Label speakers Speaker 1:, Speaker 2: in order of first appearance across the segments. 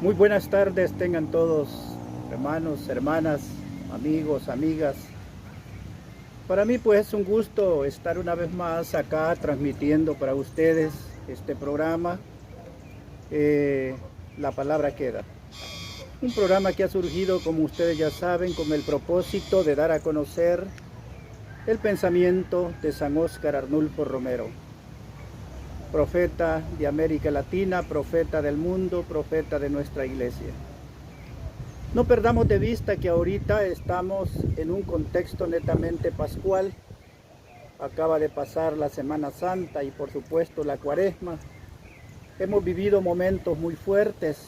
Speaker 1: Muy buenas tardes tengan todos, hermanos, hermanas, amigos, amigas. Para mí pues es un gusto estar una vez más acá transmitiendo para ustedes este programa, La Palabra Queda. Un programa que ha surgido, como ustedes ya saben, con el propósito de dar a conocer el pensamiento de San Óscar Arnulfo Romero, profeta de América Latina, profeta del mundo, profeta de nuestra iglesia. No perdamos de vista que ahorita estamos en un contexto netamente pascual. Acaba de pasar la Semana Santa y por supuesto la Cuaresma. Hemos vivido momentos muy fuertes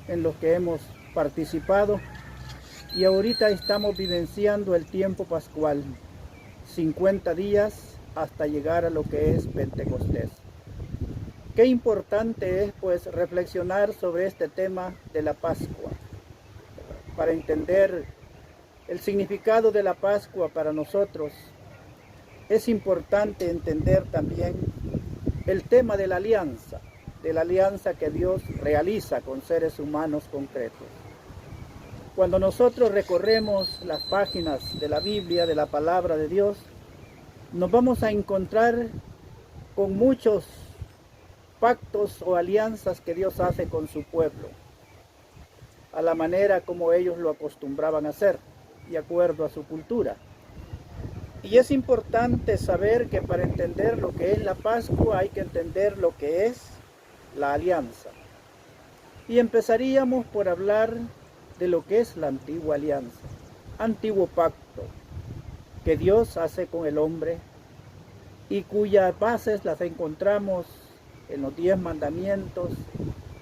Speaker 1: en los que hemos participado y ahorita estamos vivenciando el tiempo pascual, 50 días hasta llegar a lo que es Pentecostés. Qué importante es pues reflexionar sobre este tema de la Pascua, para entender el significado de la Pascua para nosotros. Es importante entender también el tema de la alianza que Dios realiza con seres humanos concretos. Cuando nosotros recorremos las páginas de la Biblia, de la palabra de Dios, nos vamos a encontrar con muchos pactos o alianzas que Dios hace con su pueblo, a la manera como ellos lo acostumbraban a hacer, de acuerdo a su cultura. Y es importante saber que para entender lo que es la Pascua hay que entender lo que es la alianza. Y empezaríamos por hablar de lo que es la antigua alianza, antiguo pacto que Dios hace con el hombre y cuyas bases las encontramos en los 10 mandamientos,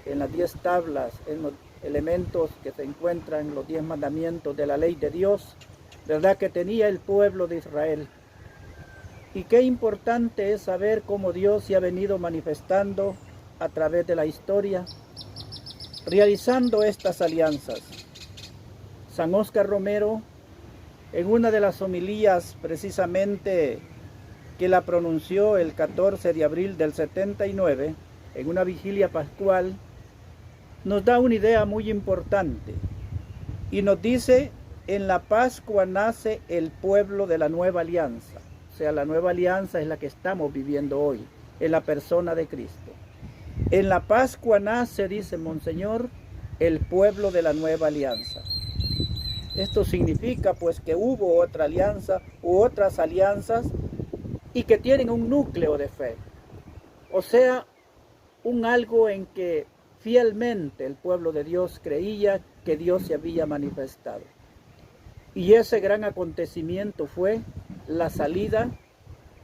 Speaker 1: en las 10 tablas, en los elementos que se encuentran en los 10 mandamientos de la ley de Dios, ¿verdad?, que tenía el pueblo de Israel. Y qué importante es saber cómo Dios se ha venido manifestando a través de la historia, realizando estas alianzas. San Óscar Romero, en una de las homilías precisamente que la pronunció el 14 de abril del 79, en una vigilia pascual, nos da una idea muy importante y nos dice: en la Pascua nace el pueblo de la nueva alianza. O sea, la nueva alianza es la que estamos viviendo hoy, en la persona de Cristo. En la Pascua nace, dice Monseñor, el pueblo de la nueva alianza. Esto significa pues que hubo otra alianza u otras alianzas y que tienen un núcleo de fe. O sea, un algo en que fielmente el pueblo de Dios creía que Dios se había manifestado. Y ese gran acontecimiento fue la salida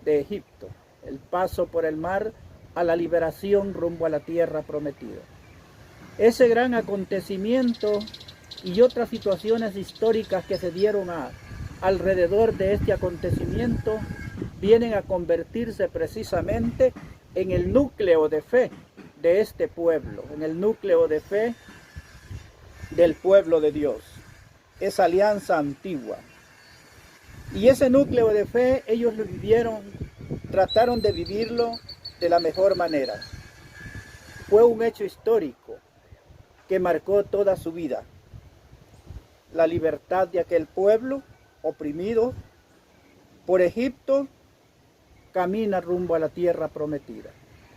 Speaker 1: de Egipto, el paso por el mar a la liberación rumbo a la tierra prometida. Ese gran acontecimiento y otras situaciones históricas que se dieron alrededor de este acontecimiento vienen a convertirse precisamente en el núcleo de fe de este pueblo, en el núcleo de fe del pueblo de Dios, esa alianza antigua. Y ese núcleo de fe ellos lo vivieron, trataron de vivirlo de la mejor manera. Fue un hecho histórico que marcó toda su vida. La libertad de aquel pueblo oprimido por Egipto camina rumbo a la tierra prometida.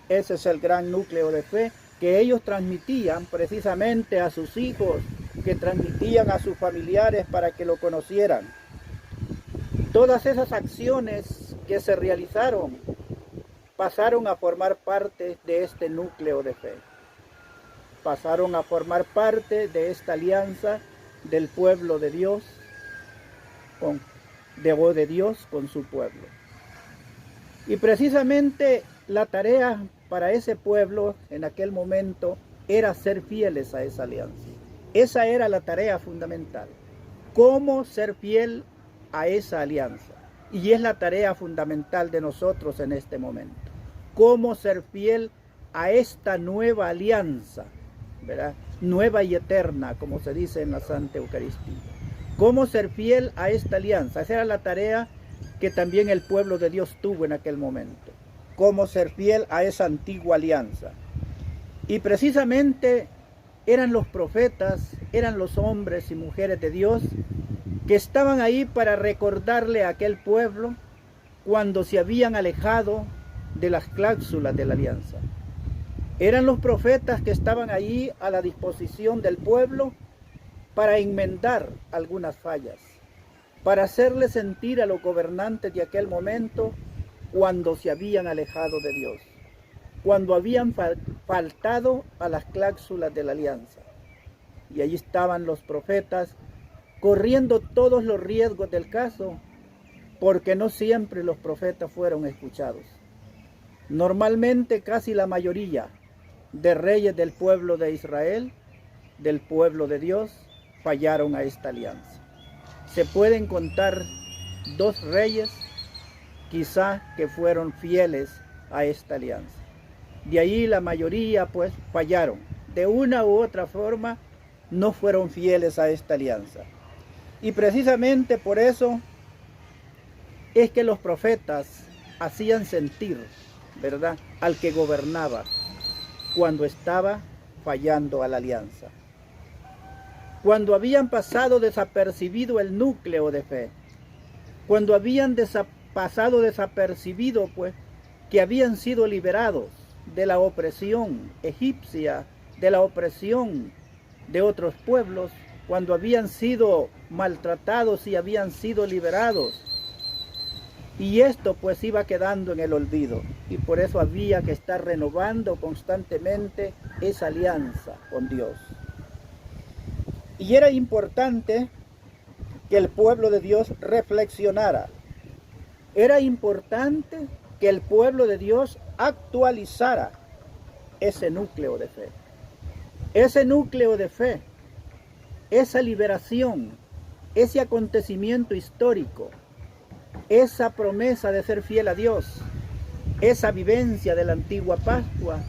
Speaker 1: Ese es el gran núcleo de fe que ellos transmitían precisamente a sus hijos, que transmitían a sus familiares para que lo conocieran. Todas esas acciones que se realizaron pasaron a formar parte de este núcleo de fe. Pasaron a formar parte de esta alianza del pueblo de Dios, de Dios con su pueblo. Y precisamente la tarea para ese pueblo en aquel momento era ser fieles a esa alianza. Esa era la tarea fundamental. ¿Cómo ser fiel a esa alianza? Y es la tarea fundamental de nosotros en este momento. ¿Cómo ser fiel a esta nueva alianza, ¿verdad?, nueva y eterna, como se dice en la Santa Eucaristía? ¿Cómo ser fiel a esta alianza? Esa era la tarea que también el pueblo de Dios tuvo en aquel momento. Cómo ser fiel a esa antigua alianza. Y precisamente eran los profetas, eran los hombres y mujeres de Dios que estaban ahí para recordarle a aquel pueblo cuando se habían alejado de las cláusulas de la alianza. Eran los profetas que estaban ahí a la disposición del pueblo para enmendar algunas fallas, para hacerle sentir a los gobernantes de aquel momento cuando se habían alejado de Dios, cuando habían faltado a las cláusulas de la alianza. Y allí estaban los profetas corriendo todos los riesgos del caso, porque no siempre los profetas fueron escuchados. Normalmente casi la mayoría de reyes del pueblo de Israel, del pueblo de Dios, fallaron a esta alianza. Se pueden contar 2 reyes quizá que fueron fieles a esta alianza. De ahí la mayoría pues fallaron. De una u otra forma no fueron fieles a esta alianza. Y precisamente por eso es que los profetas hacían sentir, ¿verdad?, al que gobernaba cuando estaba fallando a la alianza. Cuando habían pasado desapercibido el núcleo de fe, cuando habían pasado desapercibido pues que habían sido liberados de la opresión egipcia, de la opresión de otros pueblos, cuando habían sido maltratados y habían sido liberados. Y esto pues iba quedando en el olvido, y por eso había que estar renovando constantemente esa alianza con Dios. Y era importante que el pueblo de Dios reflexionara. Era importante que el pueblo de Dios actualizara ese núcleo de fe. Ese núcleo de fe, esa liberación, ese acontecimiento histórico, esa promesa de ser fiel a Dios, esa vivencia de la antigua Pascua,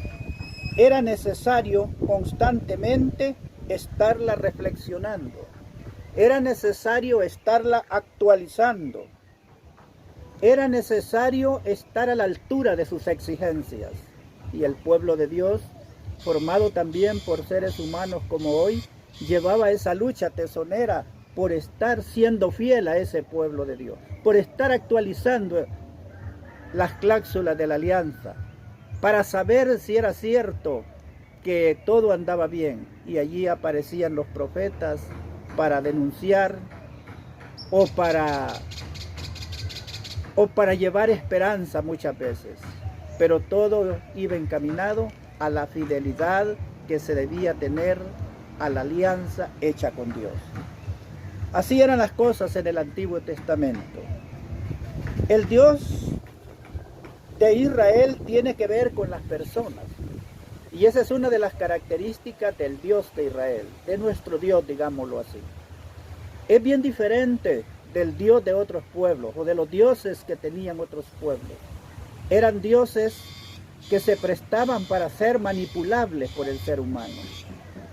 Speaker 1: era necesario constantemente estarla reflexionando. Era necesario estarla actualizando. Era necesario estar a la altura de sus exigencias. Y el pueblo de Dios, formado también por seres humanos como hoy, llevaba esa lucha tesonera por estar siendo fiel a ese pueblo de Dios, por estar actualizando las cláusulas de la alianza, para saber si era cierto que todo andaba bien. Y allí aparecían los profetas para denunciar o para llevar esperanza muchas veces, pero todo iba encaminado a la fidelidad que se debía tener a la alianza hecha con Dios. Así eran las cosas en el Antiguo Testamento. El Dios de Israel tiene que ver con las personas. Y esa es una de las características del Dios de Israel, de nuestro Dios, digámoslo así. Es bien diferente del Dios de otros pueblos o de los dioses que tenían otros pueblos. Eran dioses que se prestaban para ser manipulables por el ser humano.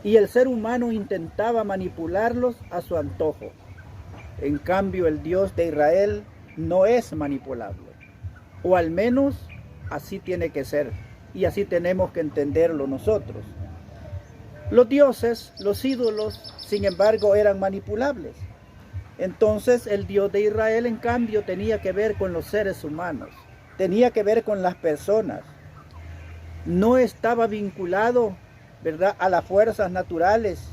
Speaker 1: Y el ser humano intentaba manipularlos a su antojo. En cambio, el Dios de Israel no es manipulable. O al menos así tiene que ser. Y así tenemos que entenderlo nosotros. Los dioses, los ídolos, sin embargo, eran manipulables. Entonces el Dios de Israel, en cambio, tenía que ver con los seres humanos. Tenía que ver con las personas. No estaba vinculado, ¿verdad?, a las fuerzas naturales,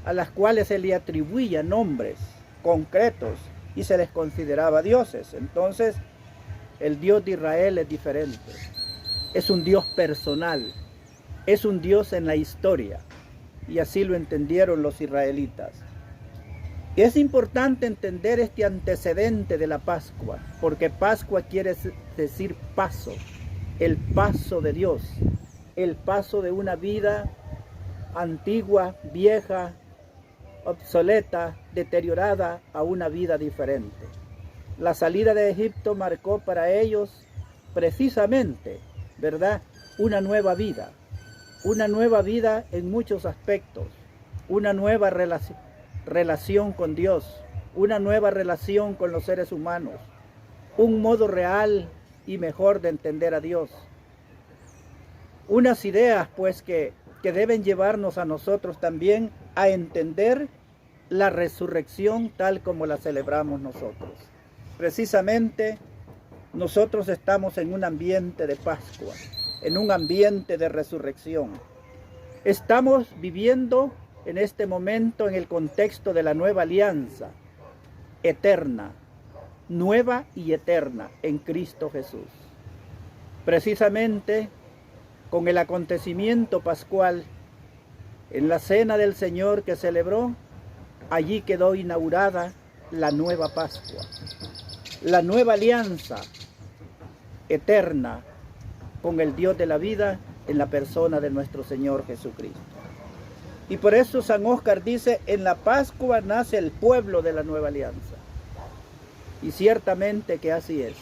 Speaker 1: a las cuales se le atribuían nombres concretos y se les consideraba dioses. Entonces, el Dios de Israel es diferente. Es un Dios personal, es un Dios en la historia, y así lo entendieron los israelitas. Y es importante entender este antecedente de la Pascua, porque Pascua quiere decir paso, el paso de Dios, el paso de una vida antigua, vieja, obsoleta, deteriorada, a una vida diferente. La salida de Egipto marcó para ellos precisamente, ¿verdad?, una nueva vida en muchos aspectos, una nueva relación con Dios, una nueva relación con los seres humanos, un modo real y mejor de entender a Dios. Unas ideas pues que que deben llevarnos a nosotros también a entender la resurrección tal como la celebramos nosotros. Precisamente nosotros estamos en un ambiente de Pascua, en un ambiente de resurrección. Estamos viviendo en este momento en el contexto de la nueva alianza eterna, nueva y eterna en Cristo Jesús. Precisamente con el acontecimiento pascual en la cena del Señor que celebró, allí quedó inaugurada la nueva Pascua, la nueva alianza eterna con el Dios de la vida en la persona de nuestro Señor Jesucristo. Y por eso San Óscar dice, en la Pascua nace el pueblo de la nueva alianza. Y ciertamente que así es.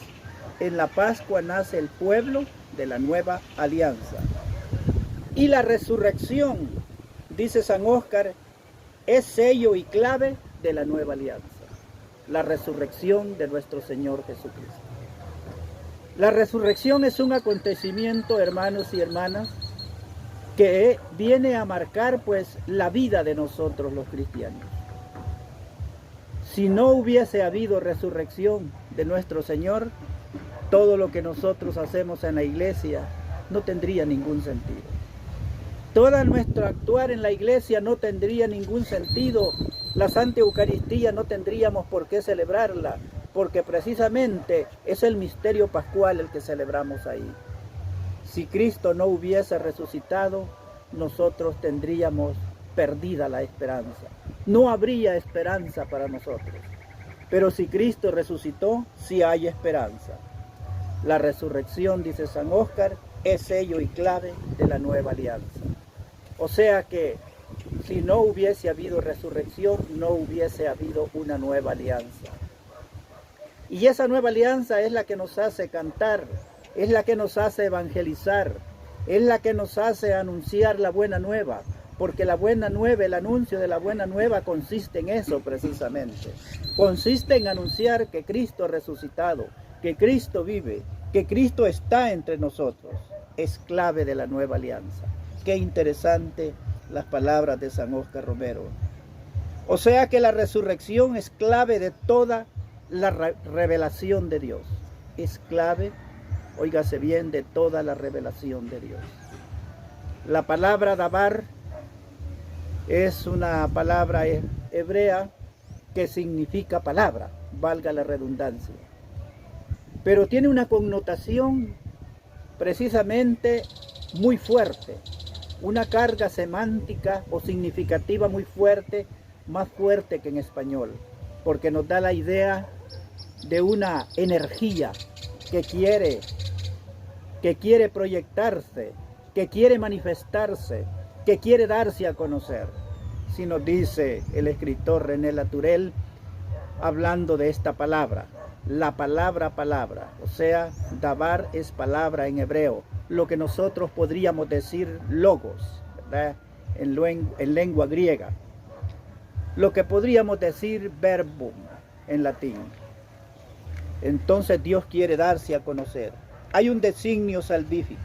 Speaker 1: En la Pascua nace el pueblo de la nueva alianza. Y la resurrección, dice San Óscar, es sello y clave de la nueva alianza. La resurrección de nuestro Señor Jesucristo. La resurrección es un acontecimiento, hermanos y hermanas, que viene a marcar pues la vida de nosotros los cristianos. Si no hubiese habido resurrección de nuestro Señor, todo lo que nosotros hacemos en la iglesia no tendría ningún sentido. Todo nuestro actuar en la iglesia no tendría ningún sentido. La Santa Eucaristía no tendríamos por qué celebrarla, porque precisamente es el misterio pascual el que celebramos ahí. Si Cristo no hubiese resucitado, nosotros tendríamos perdida la esperanza. No habría esperanza para nosotros. Pero si Cristo resucitó, sí hay esperanza. La resurrección, dice San Óscar, es sello y clave de la nueva alianza. O sea que si no hubiese habido resurrección, no hubiese habido una nueva alianza. Y esa nueva alianza es la que nos hace cantar, es la que nos hace evangelizar, es la que nos hace anunciar la buena nueva, porque la buena nueva, el anuncio de la buena nueva consiste en eso precisamente. Consiste en anunciar que Cristo ha resucitado, que Cristo vive, que Cristo está entre nosotros. Es clave de la nueva alianza. Qué interesante las palabras de San Óscar Romero. O sea que la resurrección es clave de toda la revelación de Dios. Es clave, óigase bien, de toda la revelación de Dios. La palabra dabar es una palabra hebrea que significa palabra, valga la redundancia. Pero tiene una connotación precisamente muy fuerte, una carga semántica o significativa muy fuerte, más fuerte que en español, porque nos da la idea de una energía que quiere proyectarse, que quiere manifestarse, que quiere darse a conocer. Si nos dice el escritor René Latourelle, hablando de esta palabra, la palabra, o sea, dabar es palabra en hebreo, lo que nosotros podríamos decir logos, ¿verdad? En lengua griega, lo que podríamos decir verbum en latín. Entonces Dios quiere darse a conocer. Hay un designio salvífico.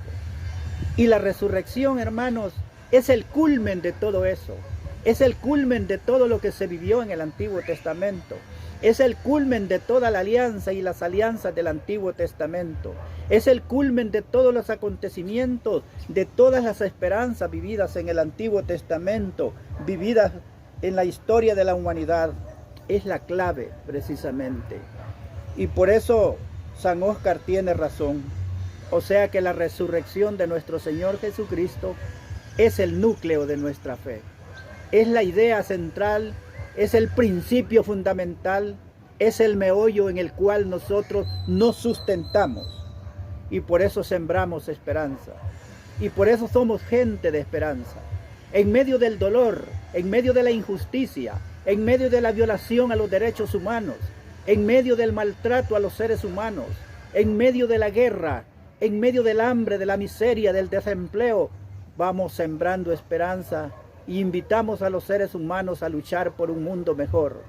Speaker 1: Y la resurrección, hermanos, es el culmen de todo eso. Es el culmen de todo lo que se vivió en el Antiguo Testamento. Es el culmen de toda la alianza y las alianzas del Antiguo Testamento. Es el culmen de todos los acontecimientos, de todas las esperanzas vividas en el Antiguo Testamento, vividas en la historia de la humanidad. Es la clave, precisamente. Y por eso San Óscar tiene razón. O sea que la resurrección de nuestro Señor Jesucristo es el núcleo de nuestra fe. Es la idea central, es el principio fundamental, es el meollo en el cual nosotros nos sustentamos. Y por eso sembramos esperanza. Y por eso somos gente de esperanza. En medio del dolor, en medio de la injusticia, en medio de la violación a los derechos humanos, en medio del maltrato a los seres humanos, en medio de la guerra, en medio del hambre, de la miseria, del desempleo, vamos sembrando esperanza y invitamos a los seres humanos a luchar por un mundo mejor.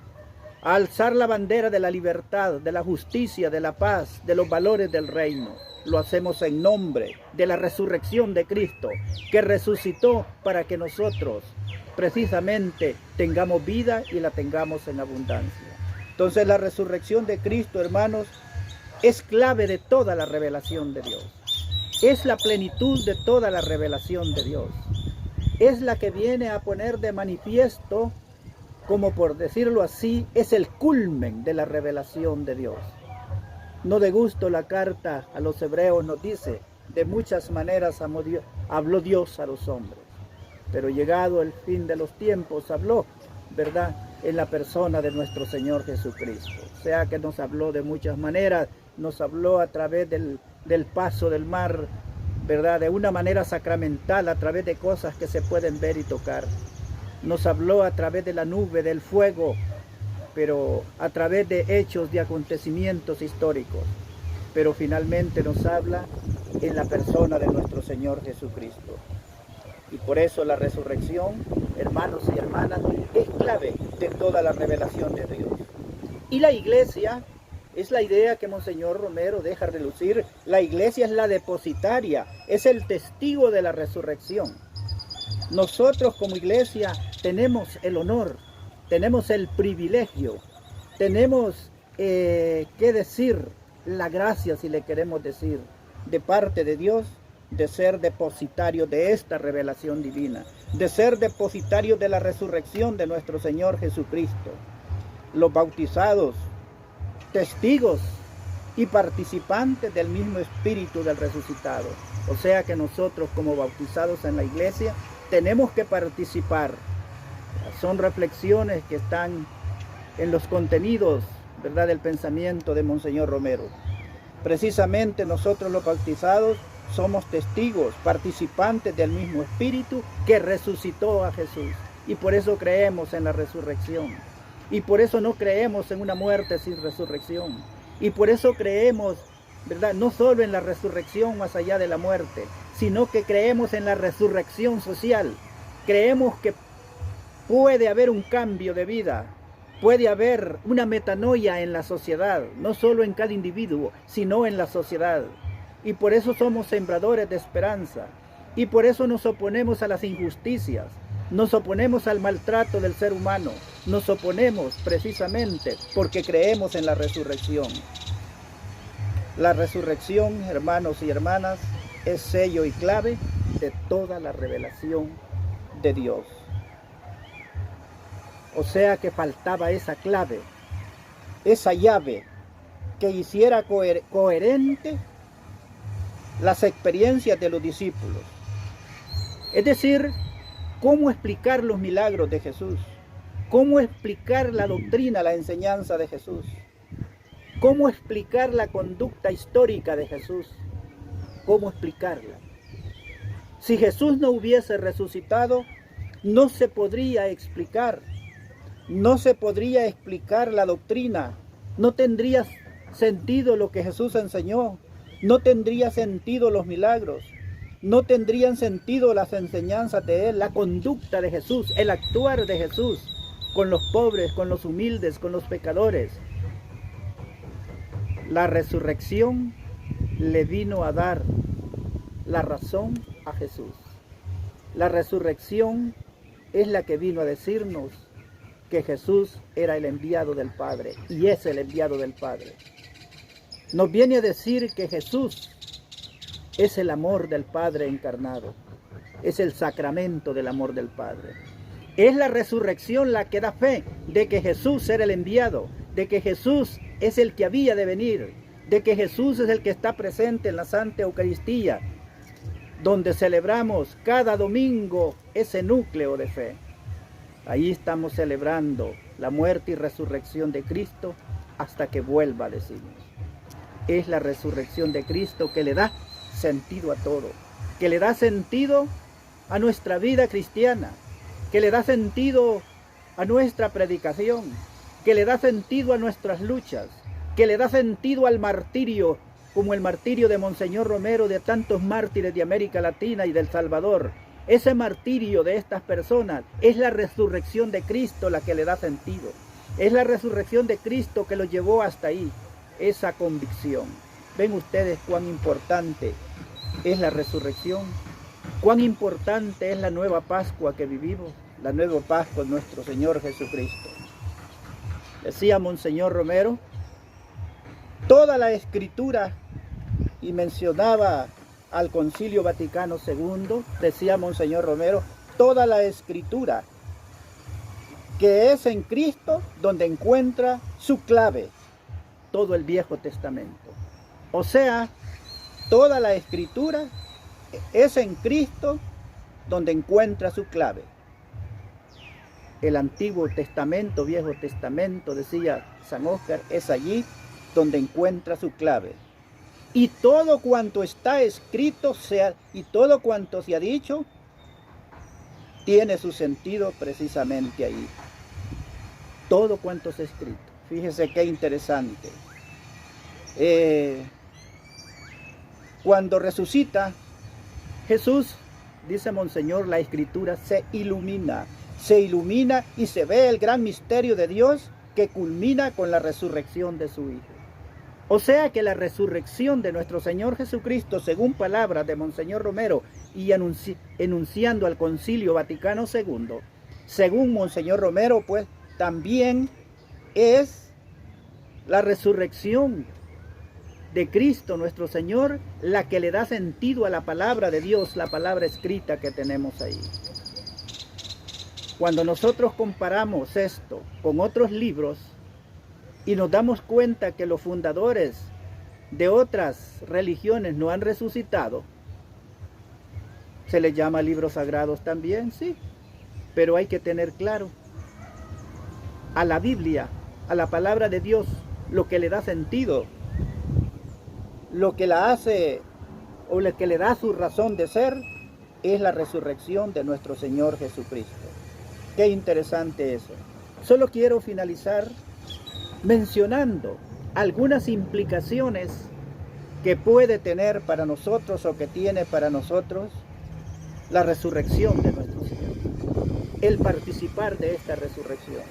Speaker 1: a alzar la bandera de la libertad, de la justicia, de la paz, de los valores del reino. Lo hacemos en nombre de la resurrección de Cristo, que resucitó para que nosotros precisamente tengamos vida y la tengamos en abundancia. Entonces la resurrección de Cristo, hermanos, es clave de toda la revelación de Dios. Es la plenitud de toda la revelación de Dios. Es la que viene a poner de manifiesto, como por decirlo así, es el culmen de la revelación de Dios. No de gusto la carta a los hebreos nos dice, de muchas maneras habló Dios a los hombres, pero llegado el fin de los tiempos habló, ¿verdad?, en la persona de nuestro Señor Jesucristo. O sea que nos habló de muchas maneras, nos habló a través del paso del mar, ¿verdad?, de una manera sacramental, a través de cosas que se pueden ver y tocar. Nos habló a través de la nube, del fuego, pero a través de hechos, de acontecimientos históricos. Pero finalmente nos habla en la persona de nuestro Señor Jesucristo. Y por eso la resurrección, hermanos y hermanas, es clave de toda la revelación de Dios. Y la iglesia, es la idea que Monseñor Romero deja relucir, la iglesia es la depositaria, es el testigo de la resurrección. Nosotros como iglesia tenemos el honor, tenemos el privilegio, tenemos que decir la gracia, si le queremos decir, de parte de Dios, de ser depositario de esta revelación divina, de ser depositario de la resurrección de nuestro Señor Jesucristo. Los bautizados, testigos y participantes del mismo Espíritu del resucitado. O sea que nosotros como bautizados en la iglesia tenemos que participar. Son reflexiones que están en los contenidos, ¿verdad?, del pensamiento de Monseñor Romero. Precisamente nosotros los bautizados somos testigos, participantes del mismo Espíritu que resucitó a Jesús. Y por eso creemos en la resurrección. Y por eso no creemos en una muerte sin resurrección. Y por eso creemos, ¿verdad?, no solo en la resurrección más allá de la muerte, sino que creemos en la resurrección social. Creemos que puede haber un cambio de vida, puede haber una metanoia en la sociedad, no solo en cada individuo, sino en la sociedad. Y por eso somos sembradores de esperanza. Y por eso nos oponemos a las injusticias, nos oponemos al maltrato del ser humano, nos oponemos precisamente porque creemos en la resurrección. La resurrección, hermanos y hermanas, es sello y clave de toda la revelación de Dios. O sea que faltaba esa clave, esa llave que hiciera coherente las experiencias de los discípulos. Es decir, cómo explicar los milagros de Jesús, cómo explicar la doctrina, la enseñanza de Jesús, cómo explicar la conducta histórica de Jesús, cómo explicarla. Si Jesús no hubiese resucitado, no se podría explicar, no se podría explicar la doctrina, no tendría sentido lo que Jesús enseñó, no tendría sentido los milagros, no tendrían sentido las enseñanzas de Él, la conducta de Jesús, el actuar de Jesús con los pobres, con los humildes, con los pecadores. La resurrección le vino a dar la razón a Jesús. La resurrección es la que vino a decirnos que Jesús era el enviado del Padre y es el enviado del Padre. Nos viene a decir que Jesús es el amor del Padre encarnado, es el sacramento del amor del Padre. Es la resurrección la que da fe de que Jesús era el enviado, de que Jesús es el que había de venir, de que Jesús es el que está presente en la Santa Eucaristía, donde celebramos cada domingo ese núcleo de fe. Ahí estamos celebrando la muerte y resurrección de Cristo hasta que vuelva, decimos. Es la resurrección de Cristo que le da sentido a todo, que le da sentido a nuestra vida cristiana, que le da sentido a nuestra predicación, que le da sentido a nuestras luchas, que le da sentido al martirio, como el martirio de Monseñor Romero, de tantos mártires de América Latina y del Salvador. Ese martirio de estas personas es la resurrección de Cristo la que le da sentido. Es la resurrección de Cristo que lo llevó hasta ahí, esa convicción. Ven ustedes cuán importante es la resurrección, cuán importante es la nueva Pascua que vivimos, la nueva Pascua de nuestro Señor Jesucristo. Decía Monseñor Romero, toda la Escritura, y mencionaba al Concilio Vaticano II, decía Monseñor Romero, toda la Escritura que es en Cristo donde encuentra su clave, todo el Viejo Testamento. O sea, toda la Escritura es en Cristo donde encuentra su clave. El Antiguo Testamento, Viejo Testamento, decía San Óscar, es allí donde encuentra su clave. Y todo cuanto está escrito y todo cuanto se ha dicho tiene su sentido precisamente ahí. Todo cuanto se ha escrito. Fíjese qué interesante. Cuando resucita Jesús, dice Monseñor, la Escritura se ilumina y se ve el gran misterio de Dios que culmina con la resurrección de su Hijo. O sea que la resurrección de nuestro Señor Jesucristo, según palabras de Monseñor Romero y enunciando al Concilio Vaticano II, según Monseñor Romero, pues también es la resurrección de Cristo nuestro Señor la que le da sentido a la palabra de Dios, la palabra escrita que tenemos ahí. Cuando nosotros comparamos esto con otros libros y nos damos cuenta que los fundadores de otras religiones no han resucitado, se les llama libros sagrados también, sí, pero hay que tener claro, a la Biblia, a la palabra de Dios, lo que le da sentido, lo que la hace o lo que le da su razón de ser, es la resurrección de nuestro Señor Jesucristo. Qué interesante eso. Solo quiero finalizar mencionando algunas implicaciones que puede tener para nosotros o que tiene para nosotros la resurrección de nuestro Señor, el participar de esta resurrección.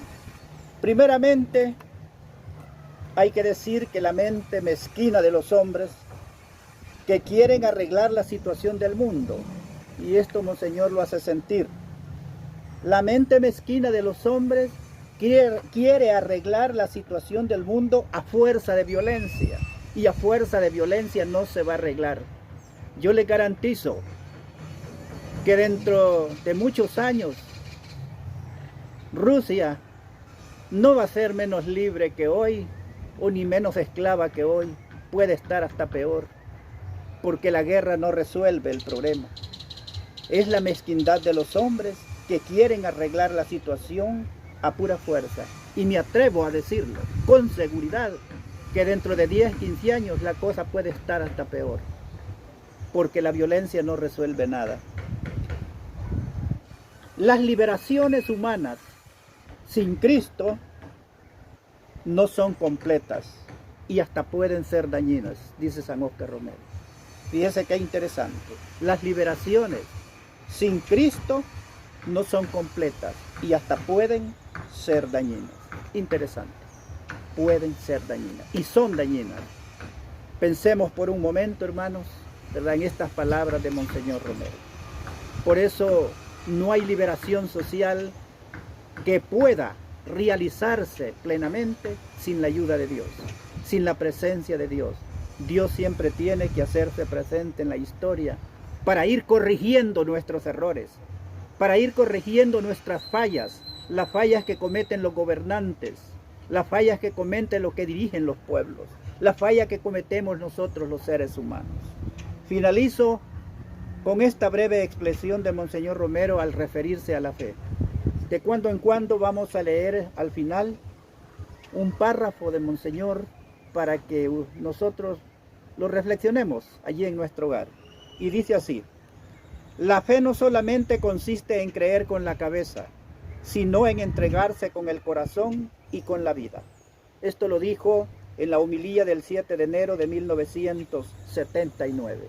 Speaker 1: Primeramente, hay que decir que la mente mezquina de los hombres que quieren arreglar la situación del mundo, y esto Monseñor lo hace sentir, la mente mezquina de los hombres quiere arreglar la situación del mundo a fuerza de violencia, y a fuerza de violencia no se va a arreglar. Yo le garantizo que dentro de muchos años Rusia no va a ser menos libre que hoy, o ni menos esclava que hoy, puede estar hasta peor, porque la guerra no resuelve el problema. Es la mezquindad de los hombres que quieren arreglar la situación a pura fuerza. Y me atrevo a decirlo con seguridad que dentro de 10, 15 años la cosa puede estar hasta peor, porque la violencia no resuelve nada. Las liberaciones humanas sin Cristo no son completas y hasta pueden ser dañinas, dice San Óscar Romero. Fíjese qué interesante. Las liberaciones sin Cristo no son completas y hasta pueden ser dañinas. Interesante. Pueden ser dañinas y son dañinas. Pensemos por un momento, hermanos, ¿verdad?, en estas palabras de Monseñor Romero. Por eso no hay liberación social que pueda realizarse plenamente sin la ayuda de Dios, sin la presencia de Dios. Dios siempre tiene que hacerse presente en la historia para ir corrigiendo nuestros errores, para ir corrigiendo nuestras fallas, las fallas que cometen los gobernantes, las fallas que cometen los que dirigen los pueblos, las fallas que cometemos nosotros los seres humanos. Finalizo con esta breve expresión de Monseñor Romero al referirse a la fe. De cuando en cuando vamos a leer al final un párrafo de Monseñor para que nosotros lo reflexionemos allí en nuestro hogar. Y dice así: la fe no solamente consiste en creer con la cabeza, sino en entregarse con el corazón y con la vida. Esto lo dijo en la homilía del 7 de enero de 1979.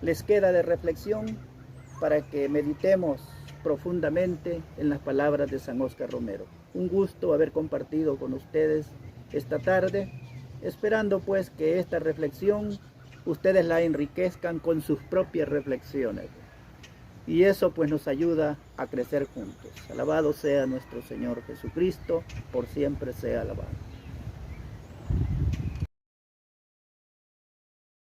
Speaker 1: Les queda de reflexión para que meditemos profundamente en las palabras de San Óscar Romero. Un gusto haber compartido con ustedes esta tarde, esperando pues que esta reflexión ustedes la enriquezcan con sus propias reflexiones. Y eso pues nos ayuda a crecer juntos. Alabado sea nuestro Señor Jesucristo, por siempre sea alabado.